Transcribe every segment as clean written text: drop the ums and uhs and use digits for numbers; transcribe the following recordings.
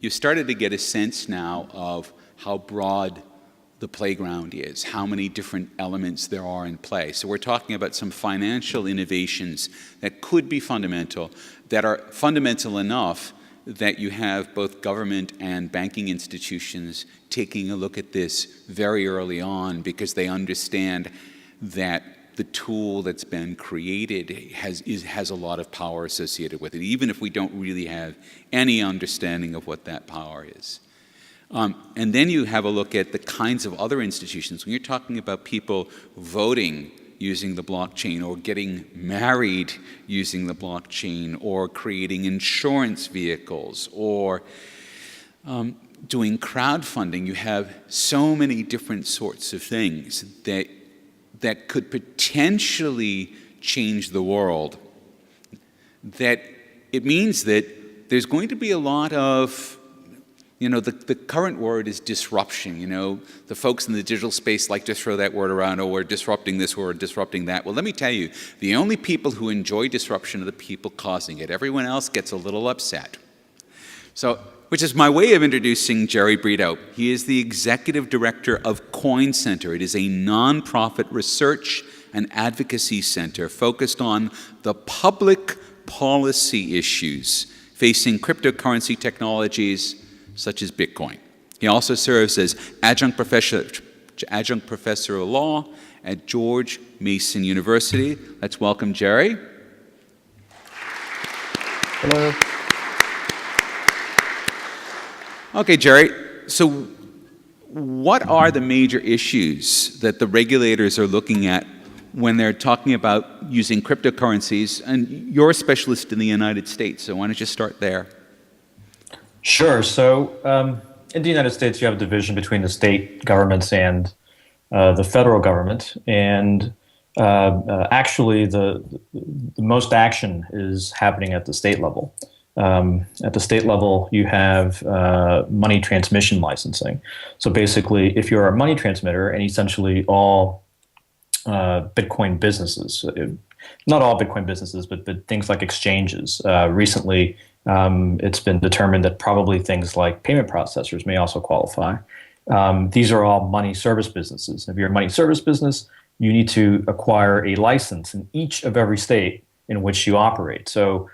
you started to get a sense now of how broad the playground is, how many different elements there are in play. So we're talking about some financial innovations that could be fundamental, that are fundamental enough that you have both government and banking institutions taking a look at this very early on because they understand that the tool that's been created has a lot of power associated with it, even if we don't really have any understanding of what that power is. And then you have a look at the kinds of other institutions. When you're talking about people voting using the blockchain, or getting married using the blockchain, or creating insurance vehicles, or doing crowdfunding, you have so many different sorts of things that could potentially change the world, that it means that there's going to be a lot of, the current word is disruption. The folks in the digital space like to throw that word around, oh, we're disrupting this, we're disrupting that. Well, let me tell you, the only people who enjoy disruption are the people causing it. Everyone else gets a little upset. So, which is my way of introducing Jerry Brito. He is the executive director of Coin Center. It is a nonprofit research and advocacy center focused on the public policy issues facing cryptocurrency technologies such as Bitcoin. He also serves as adjunct professor of law at George Mason University. Let's welcome Jerry. Hello. Okay, Jerry, so what are the major issues that the regulators are looking at when they're talking about using cryptocurrencies? And you're a specialist in the United States, so why don't you start there? Sure. So in the United States, you have a division between the state governments and the federal government. And actually, the most action is happening at the state level. At the state level, you have money transmission licensing. So basically, if you're a money transmitter, and essentially all Bitcoin businesses, not all Bitcoin businesses, but things like exchanges. Recently, it's been determined that probably things like payment processors may also qualify. These are all money service businesses. If you're a money service business, you need to acquire a license in each of every state in which you operate. So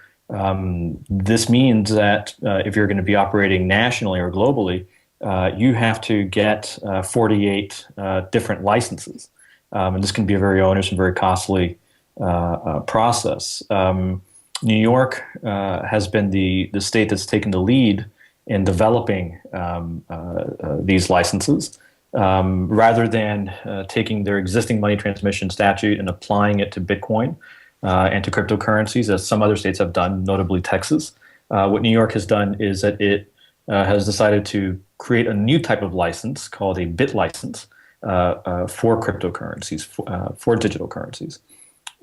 this means that if you're going to be operating nationally or globally, you have to get 48 different licenses. And this can be a very onerous and very costly process. New York has been the state that's taken the lead in developing these licenses. Rather than taking their existing money transmission statute and applying it to Bitcoin and to cryptocurrencies, as some other states have done, notably Texas. What New York has done is that it has decided to create a new type of license called a bit license for cryptocurrencies, for digital currencies.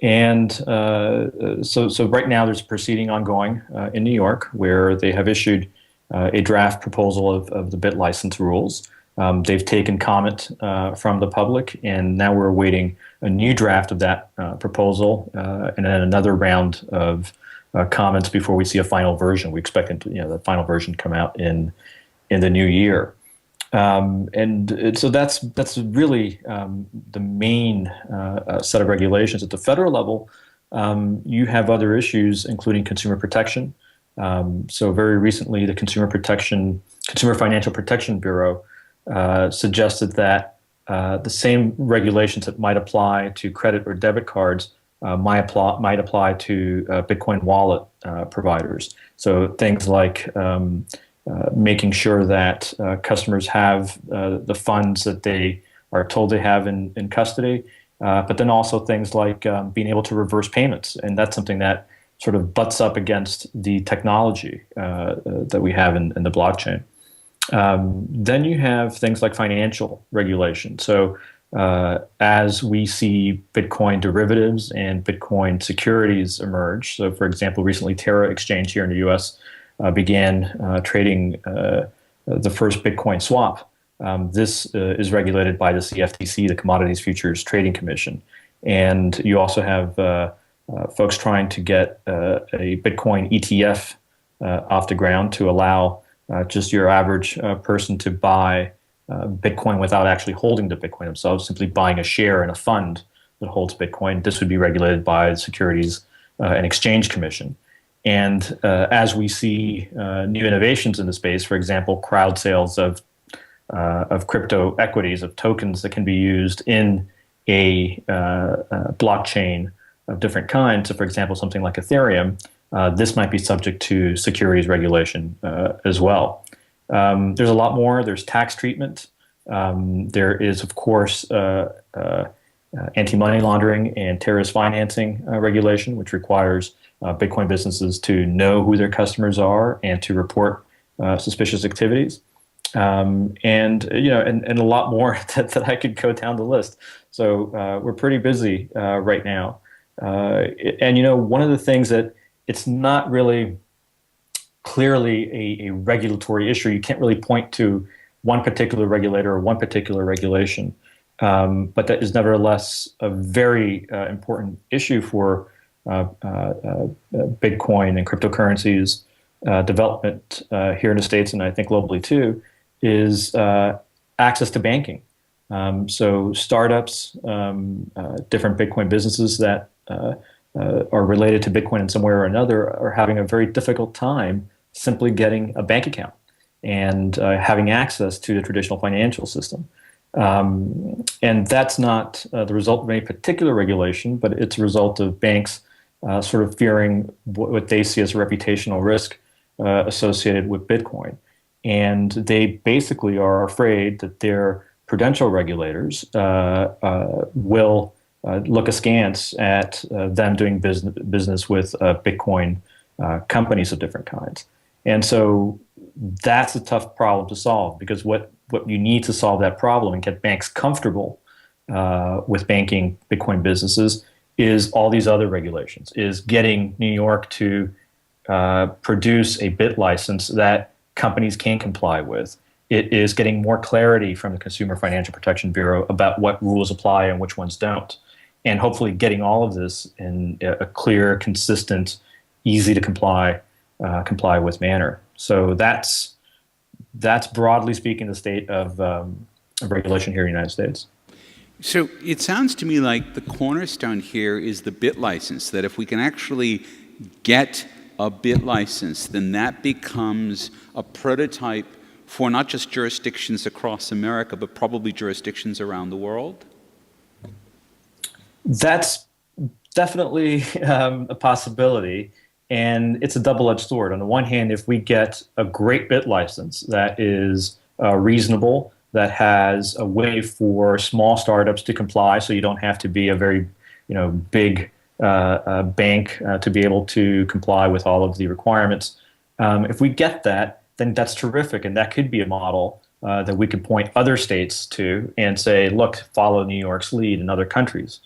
And so right now there's a proceeding ongoing in New York where they have issued a draft proposal of the bit license rules. They've taken comment from the public, and now we're awaiting a new draft of that proposal and then another round of comments before we see a final version. We expect the final version to come out in the new year. And so that's really the main set of regulations. At the federal level, you have other issues, including consumer protection. So very recently, the Consumer Financial Protection Bureau suggested that the same regulations that might apply to credit or debit cards might apply to Bitcoin wallet providers. So things like making sure that customers have the funds that they are told they have in custody, but then also things like being able to reverse payments. And that's something that sort of butts up against the technology that we have in the blockchain. Then you have things like financial regulation. So as we see Bitcoin derivatives and Bitcoin securities emerge, so for example, recently Terra Exchange here in the US began trading the first Bitcoin swap. This is regulated by the CFTC, the Commodities Futures Trading Commission. And you also have folks trying to get a Bitcoin ETF off the ground to allow just your average person to buy Bitcoin without actually holding the Bitcoin themselves, simply buying a share in a fund that holds Bitcoin. This would be regulated by the Securities and Exchange Commission. And as we see new innovations in the space, for example, crowd sales of crypto equities, of tokens that can be used in a blockchain of different kinds. So, for example, something like Ethereum, this might be subject to securities regulation as well. There's a lot more. There's tax treatment. There is, of course, anti-money laundering and terrorist financing regulation, which requires Bitcoin businesses to know who their customers are and to report suspicious activities. And a lot more that I could go down the list. So we're pretty busy right now. One of the things that it's not really clearly a regulatory issue. You can't really point to one particular regulator or one particular regulation, but that is nevertheless a very important issue for Bitcoin and cryptocurrencies development here in the States, and I think globally too, is access to banking. So startups, different Bitcoin businesses that are related to Bitcoin in some way or another are having a very difficult time simply getting a bank account and having access to the traditional financial system. And that's not the result of any particular regulation, but it's a result of banks sort of fearing what they see as a reputational risk associated with Bitcoin. And they basically are afraid that their prudential regulators will look askance at them doing business with Bitcoin companies of different kinds. And so that's a tough problem to solve, because what you need to solve that problem and get banks comfortable with banking Bitcoin businesses is all these other regulations, is getting New York to produce a bit license that companies can comply with. It is getting more clarity from the Consumer Financial Protection Bureau about what rules apply and which ones don't. And hopefully getting all of this in a clear, consistent, easy to comply with manner. So that's broadly speaking the state of regulation here in the United States. So it sounds to me like the cornerstone here is the bit license, that if we can actually get a bit license, then that becomes a prototype for not just jurisdictions across America, but probably jurisdictions around the world? That's definitely a possibility, and it's a double-edged sword. On the one hand, if we get a great bit license that is reasonable, that has a way for small startups to comply, so you don't have to be a very big bank to be able to comply with all of the requirements. If we get that, then that's terrific, and that could be a model that we could point other states to and say, look, follow New York's lead in other countries.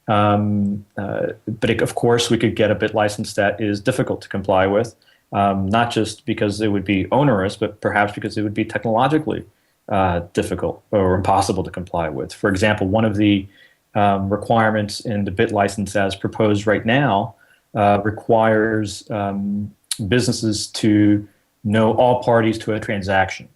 But of course, we could get a bit license that is difficult to comply with, not just because it would be onerous, but perhaps because it would be technologically difficult or impossible to comply with. For example, one of the requirements in the bit license as proposed right now requires businesses to know all parties to a transaction,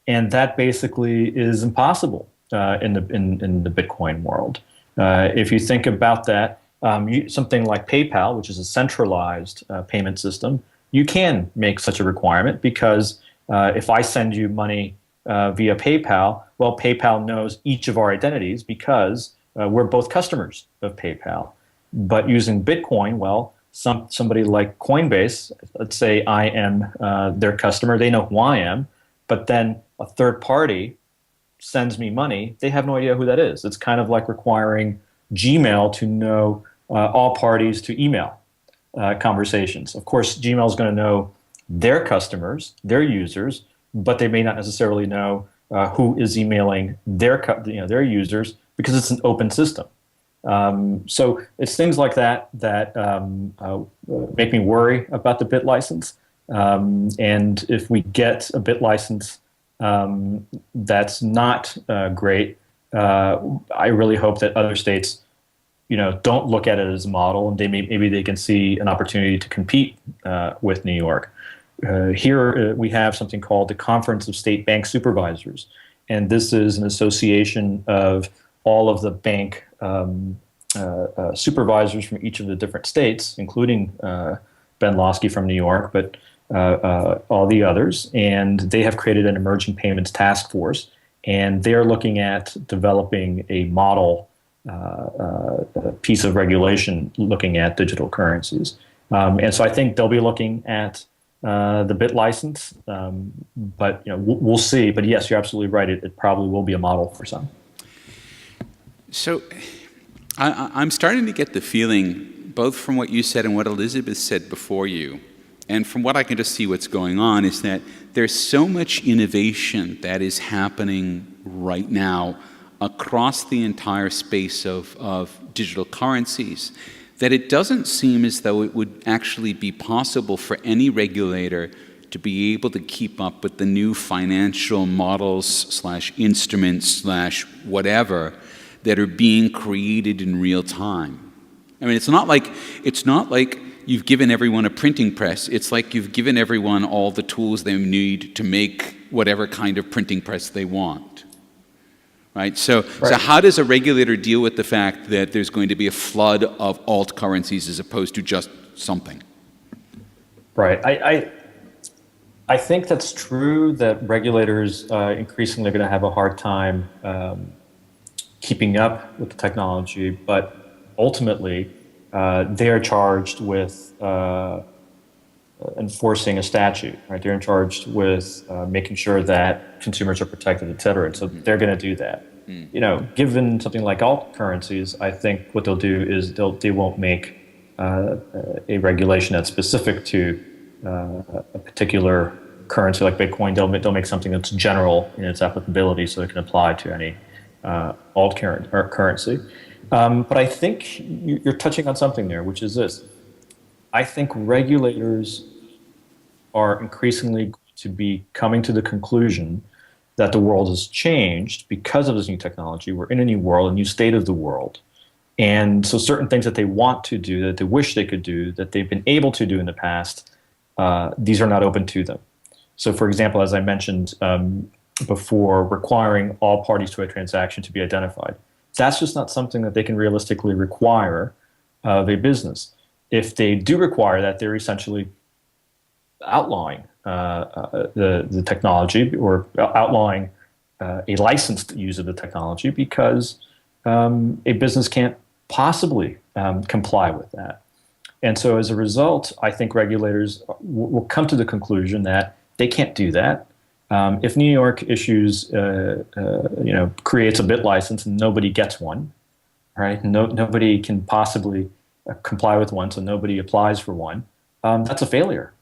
and that basically is impossible in the Bitcoin world. If you think about that, something like PayPal, which is a centralized payment system, you can make such a requirement because if I send you money via PayPal, well, PayPal knows each of our identities because we're both customers of PayPal. But using Bitcoin, well, somebody like Coinbase, let's say I am their customer, they know who I am, but then a third party sends me money, they have no idea who that is. It's kind of like requiring Gmail to know all parties to email conversations. Of course, Gmail is going to know their customers, their users, but they may not necessarily know who is emailing their users because it's an open system. So it's things like that that make me worry about the bit license. And if we get a bit license that's not great, I really hope that other states, don't look at it as a model, and maybe they can see an opportunity to compete with New York. Here we have something called the Conference of State Bank Supervisors, and this is an association of all of the bank supervisors from each of the different states, including Ben Losky from New York, but all the others. And they have created an emerging payments task force, and they're looking at developing a model piece of regulation looking at digital currencies. And so I think they'll be looking at the bit license, but we'll see. But yes, you're absolutely right. It probably will be a model for some. So I'm starting to get the feeling, both from what you said and what Elizabeth said before you, and from what I can just see what's going on, is that there's so much innovation that is happening right now across the entire space of digital currencies, that it doesn't seem as though it would actually be possible for any regulator to be able to keep up with the new financial models / instruments / whatever that are being created in real time. I mean, it's not like you've given everyone a printing press. It's like you've given everyone all the tools they need to make whatever kind of printing press they want. Right? So how does a regulator deal with the fact that there's going to be a flood of alt currencies as opposed to just something? Right. I think that's true that regulators increasingly are going to have a hard time keeping up with the technology, but ultimately they are charged with enforcing a statute, right? They're charged with making sure that consumers are protected, et cetera. And so they're going to do that. Given something like alt currencies, I think what they'll do is they won't make a regulation that's specific to a particular currency like Bitcoin. They'll make something that's general in its applicability, so it can apply to any alt currency. But I think you're touching on something there, which is this. I think regulators are increasingly going to be coming to the conclusion that the world has changed because of this new technology. We're in a new world, a new state of the world. And so certain things that they want to do, that they wish they could do, that they've been able to do in the past, these are not open to them. So for example, as I mentioned before, requiring all parties to a transaction to be identified. That's just not something that they can realistically require of a business. If they do require that, they're essentially outlawing the technology or outlawing a licensed use of the technology, because a business can't possibly comply with that. And so as a result, I think regulators will come to the conclusion that they can't do that. If New York issues, creates a bit license and nobody gets one, right? Nobody can possibly comply with one, so nobody applies for one. That's a failure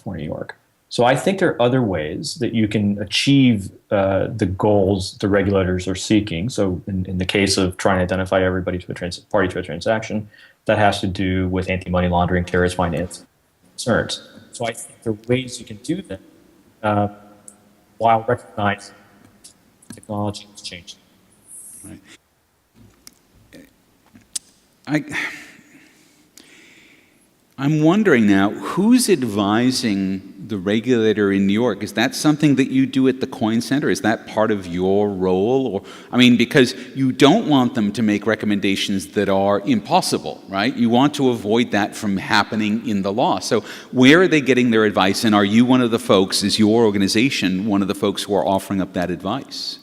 for New York. So I think there are other ways that you can achieve the goals the regulators are seeking. So in the case of trying to identify everybody to a party to a transaction, that has to do with anti-money laundering, terrorist finance concerns. So I think there are ways you can do that while recognizing technology has changed. Right. I'm wondering now, who's advising the regulator in New York? Is that something that you do at the Coin Center? Is that part of your role? Or, because you don't want them to make recommendations that are impossible, right? You want to avoid that from happening in the law. So where are they getting their advice? And are you one of the folks, is your organization one of the folks who are offering up that advice?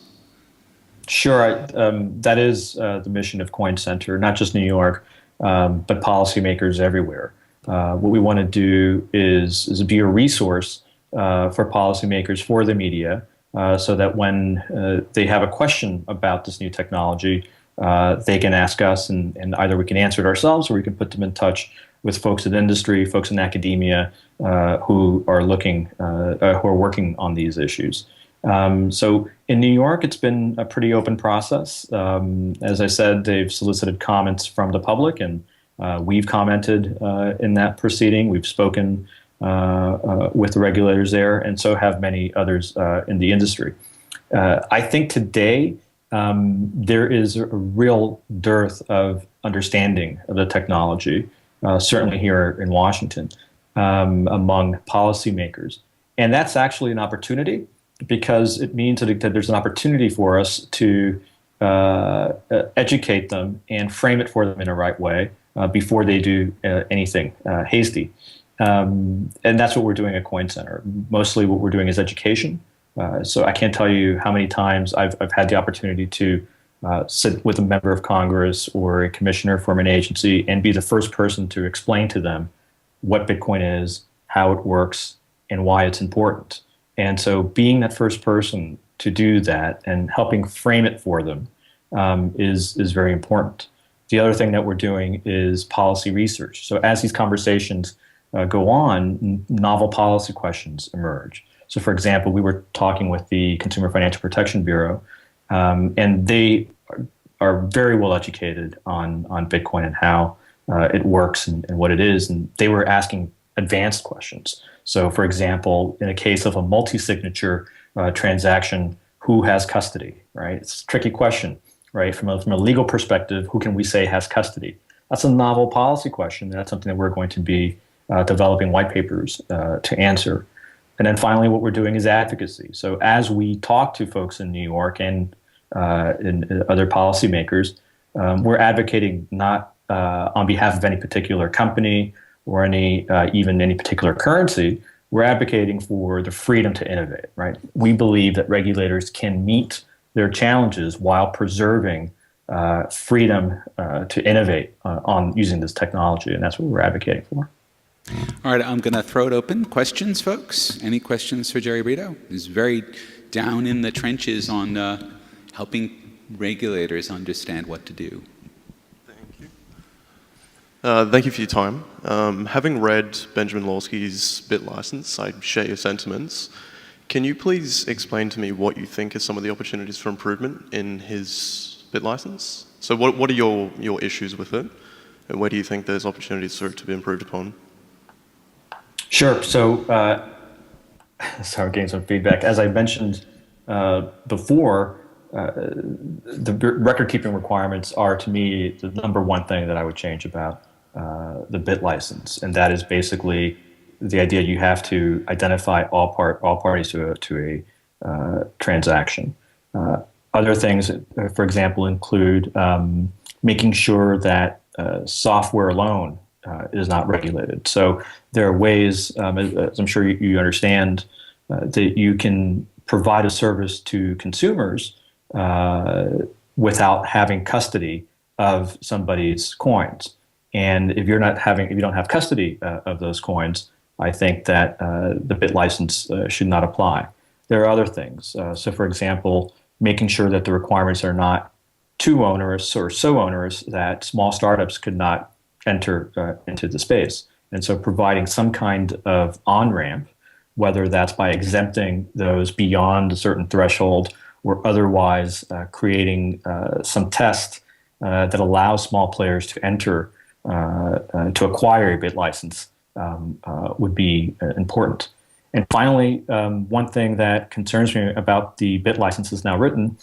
Sure. That is the mission of Coin Center, not just New York, but policymakers everywhere. What we want to do is be a resource for policymakers, for the media, so that when they have a question about this new technology, they can ask us, and either we can answer it ourselves or we can put them in touch with folks in industry, folks in academia who are working on these issues. So in New York, it's been a pretty open process. As I said, they've solicited comments from the public, and we've commented in that proceeding. We've spoken with the regulators there, and so have many others in the industry. I think today there is a real dearth of understanding of the technology, certainly here in Washington. among policymakers. And that's actually an opportunity because it means that there's an opportunity for us to educate them and frame it for them in a right way before they do anything hasty. And that's what we're doing at Coin Center. Mostly what we're doing is education. So I can't tell you how many times I've had the opportunity to sit with a member of Congress or a commissioner from an agency and be the first person to explain to them what Bitcoin is, how it works, and why it's important. And so being that first person to do that and helping frame it for them is very important. The other thing that we're doing is policy research. So as these conversations go on, novel policy questions emerge. So for example, we were talking with the Consumer Financial Protection Bureau, and they are very well educated on Bitcoin and how it works and what it is. And they were asking advanced questions. So for example, in a case of a multi-signature transaction, who has custody, right? It's a tricky question, right? From a legal perspective, who can we say has custody? That's a novel policy question. That's something that we're going to be developing white papers to answer. And then finally, what we're doing is advocacy. So as we talk to folks in New York and other policymakers, we're advocating not on behalf of any particular company or even any particular currency. We're advocating for the freedom to innovate, right? We believe that regulators can meet their challenges while preserving freedom to innovate on using this technology, and that's what we're advocating for. All right, I'm going to throw it open. Questions, folks? Any questions for Jerry Brito? He's very down in the trenches on helping regulators understand what to do. Thank you. Thank you for your time. Having read Benjamin Lawsky's bit license, I share your sentiments. Can you please explain to me what you think are some of the opportunities for improvement in his bit license? So what are your issues with it? And where do you think there's opportunities for it to be improved upon? Sure. So, sorry, getting some feedback. As I mentioned before, the record-keeping requirements are, to me, the number one thing that I would change about the bit license, and that is basically the idea you have to identify all parties to a transaction. Other things, for example, include making sure that software alone is not regulated. So there are ways, as I'm sure you understand, that you can provide a service to consumers without having custody of somebody's coins. And if you don't have custody of those coins, I think that the bit license should not apply. There are other things. So for example, making sure that the requirements are not too onerous or so onerous that small startups could not enter into the space. And so providing some kind of on-ramp, whether that's by exempting those beyond a certain threshold or otherwise creating some test that allows small players to enter, to acquire a bit license would be important. And finally, one thing that concerns me about the bit license as now written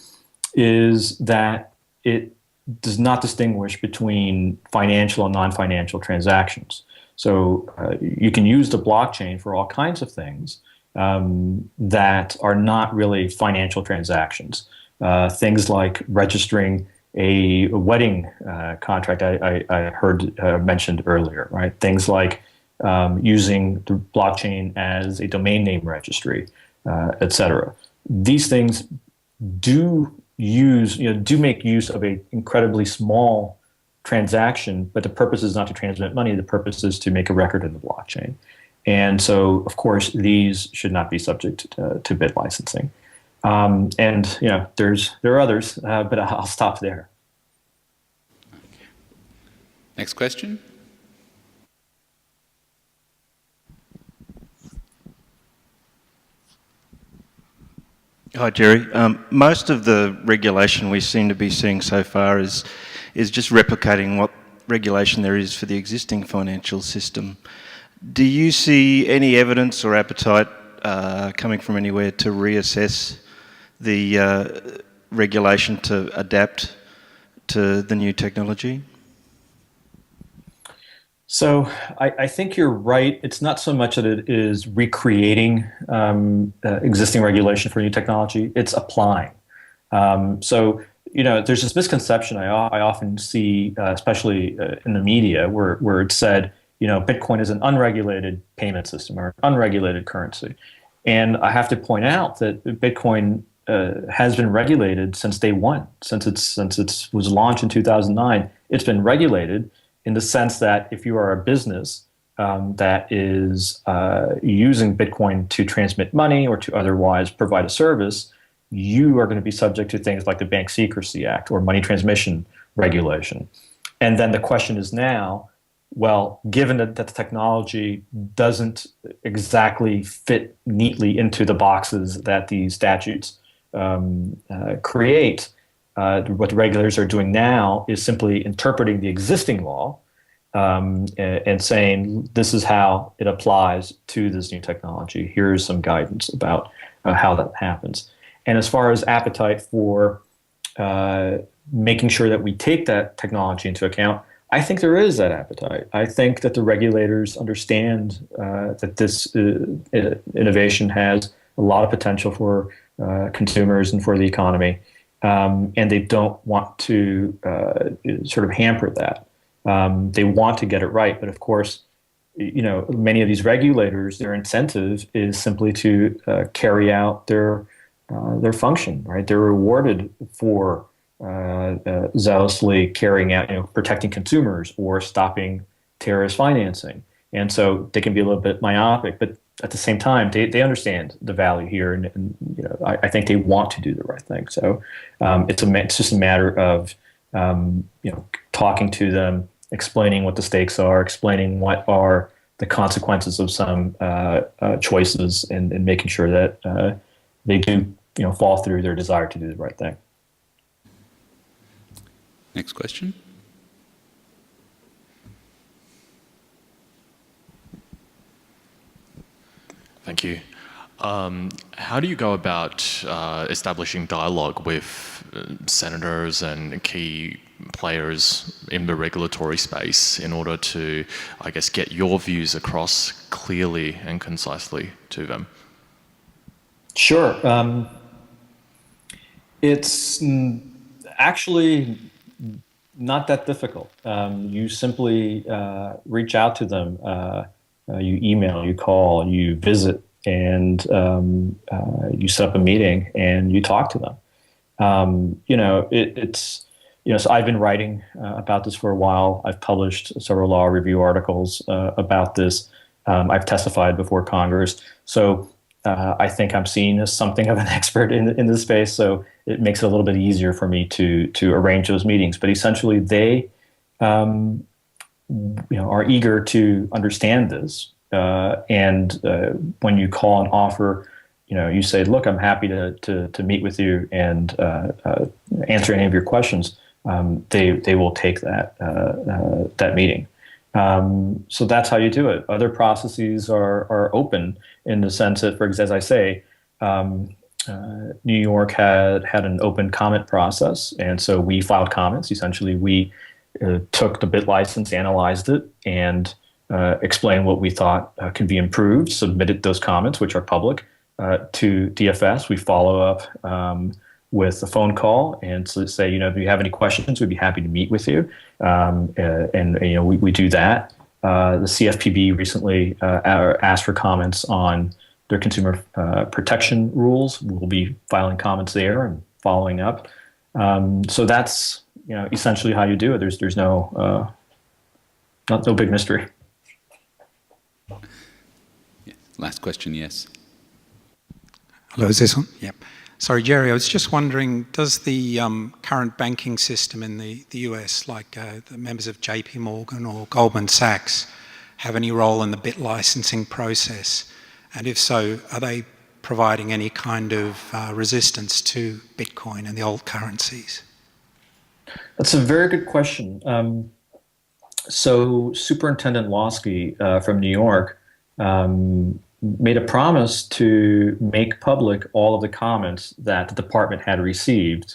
is that it does not distinguish between financial and non-financial transactions. So you can use the blockchain for all kinds of things that are not really financial transactions. Things like registering a wedding contract I heard mentioned earlier, right? Things like using the blockchain as a domain name registry, et cetera. These things do make use of an incredibly small transaction, but the purpose is not to transmit money. The purpose is to make a record in the blockchain. And so, of course, these should not be subject to bit licensing. And there are others, but I'll stop there. Okay. Next question. Hi, Jerry. Most of the regulation we seem to be seeing so far is just replicating what regulation there is for the existing financial system. Do you see any evidence or appetite coming from anywhere to reassess the regulation to adapt to the new technology? So I think you're right. It's not so much that it is recreating existing regulation for new technology. It's applying. So there's this misconception I often see, especially in the media, where it's said, Bitcoin is an unregulated payment system or an unregulated currency. And I have to point out that Bitcoin has been regulated since day one, since it was launched in 2009. It's been regulated in the sense that if you are a business that is using Bitcoin to transmit money or to otherwise provide a service, you are going to be subject to things like the Bank Secrecy Act or money transmission regulation. And then the question is now, well, given that the technology doesn't exactly fit neatly into the boxes that these statutes create, what the regulators are doing now is simply interpreting the existing law and saying this is how it applies to this new technology. Here's some guidance about how that happens. And as far as appetite for making sure that we take that technology into account, I think there is that appetite. I think that the regulators understand that this innovation has a lot of potential for consumers and for the economy, and they don't want to sort of hamper that. They want to get it right, but of course, many of these regulators, their incentive is simply to carry out their function. Right? They're rewarded for zealously carrying out, protecting consumers or stopping terrorist financing, and so they can be a little bit myopic, but at the same time, they understand the value here, and I think they want to do the right thing. So it's just a matter of talking to them, explaining what the stakes are, explaining what are the consequences of some choices, and making sure that they do fall through their desire to do the right thing. Next question. Thank you. How do you go about establishing dialogue with senators and key players in the regulatory space in order to, I guess, get your views across clearly and concisely to them? Sure. It's actually not that difficult. You simply reach out to them. You email, you call, you visit, and you set up a meeting and you talk to them. So I've been writing about this for a while. I've published several law review articles about this. I've testified before Congress. So I think I'm seen as something of an expert in this space. So it makes it a little bit easier for me to arrange those meetings. But essentially, they are eager to understand this. And when you call and offer, you say, "Look, I'm happy to meet with you and answer any of your questions." They will take that meeting. So that's how you do it. Other processes are open in the sense that, as I say, New York had an open comment process, and so we filed comments. Essentially, we took the bit license, analyzed it, and explained what we thought could be improved, submitted those comments, which are public, to DFS. We follow up with a phone call and say, if you have any questions, we'd be happy to meet with you. We do that. The CFPB recently asked for comments on their consumer protection rules. We'll be filing comments there and following up. So that's essentially how you do it. There's no big mystery. Last question, yes. Hello, is this on? Yep. Sorry, Jerry, I was just wondering, does the current banking system in the US, like the members of JP Morgan or Goldman Sachs, have any role in the bit licensing process? And if so, are they providing any kind of resistance to Bitcoin and the old currencies? That's a very good question. So Superintendent Lawsky from New York made a promise to make public all of the comments that the department had received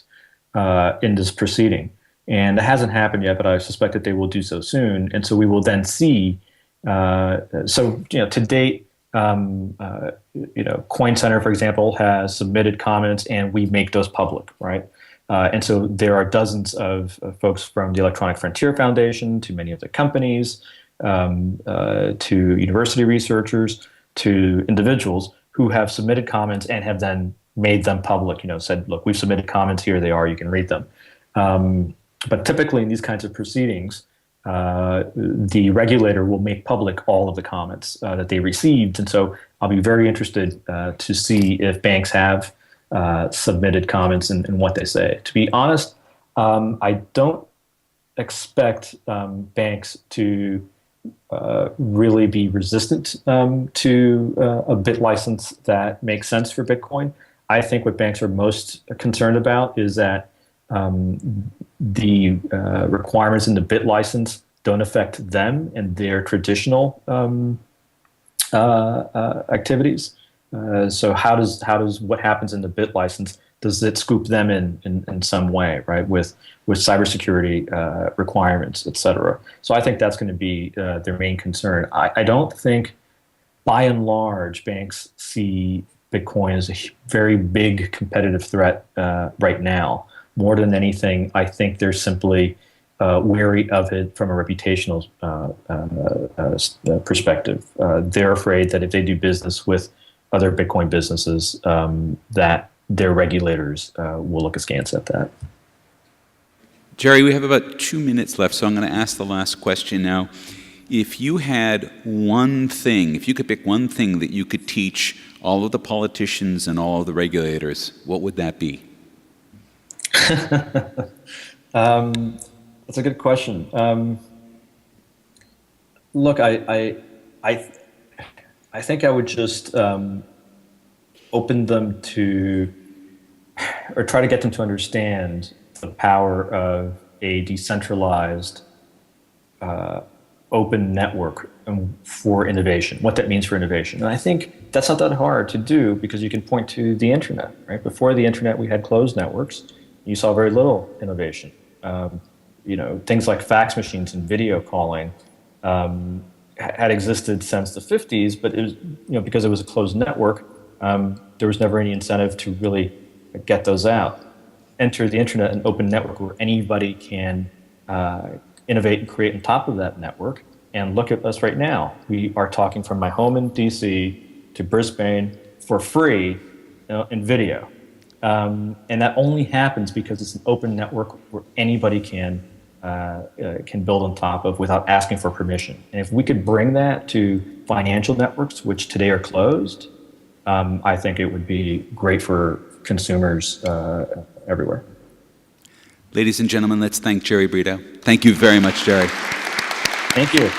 in this proceeding. And it hasn't happened yet, but I suspect that they will do so soon. And so we will then see. To date, Coin Center, for example, has submitted comments, and we make those public, right? And so there are dozens of folks from the Electronic Frontier Foundation to many of the companies, to university researchers, to individuals who have submitted comments and have then made them public, said, look, we've submitted comments, here they are, you can read them. But typically in these kinds of proceedings, the regulator will make public all of the comments that they received. And so I'll be very interested to see if banks have submitted comments and what they say. To be honest, I don't expect banks to really be resistant to a bit license that makes sense for Bitcoin. I think what banks are most concerned about is that the requirements in the bit license don't affect them and their traditional activities. So how does what happens in the bit license, does it scoop them in some way, right? With cybersecurity requirements, et cetera. So I think that's going to be their main concern. I don't think, by and large, banks see Bitcoin as a very big competitive threat right now. More than anything, I think they're simply wary of it from a reputational perspective. They're afraid that if they do business with other Bitcoin businesses, that their regulators will look askance at that. Jerry, we have about 2 minutes left, so I'm going to ask the last question now. If you had one thing, if you could pick one thing that you could teach all of the politicians and all of the regulators, what would that be? That's a good question. Look, I think I would just open them to, or try to get them to understand the power of a decentralized, open network for innovation, what that means for innovation. And I think that's not that hard to do, because you can point to the internet, right? Before the internet, we had closed networks. You saw very little innovation. Things like fax machines and video calling had existed since the 50s, but it was, because it was a closed network, there was never any incentive to really get those out. Enter the internet, an open network where anybody can innovate and create on top of that network. And look at us right now. We are talking from my home in DC to Brisbane for free, in video. And that only happens because it's an open network where anybody can build on top of without asking for permission. And if we could bring that to financial networks, which today are closed, I think it would be great for consumers everywhere. Ladies and gentlemen, let's thank Jerry Brito. Thank you very much, Jerry. Thank you.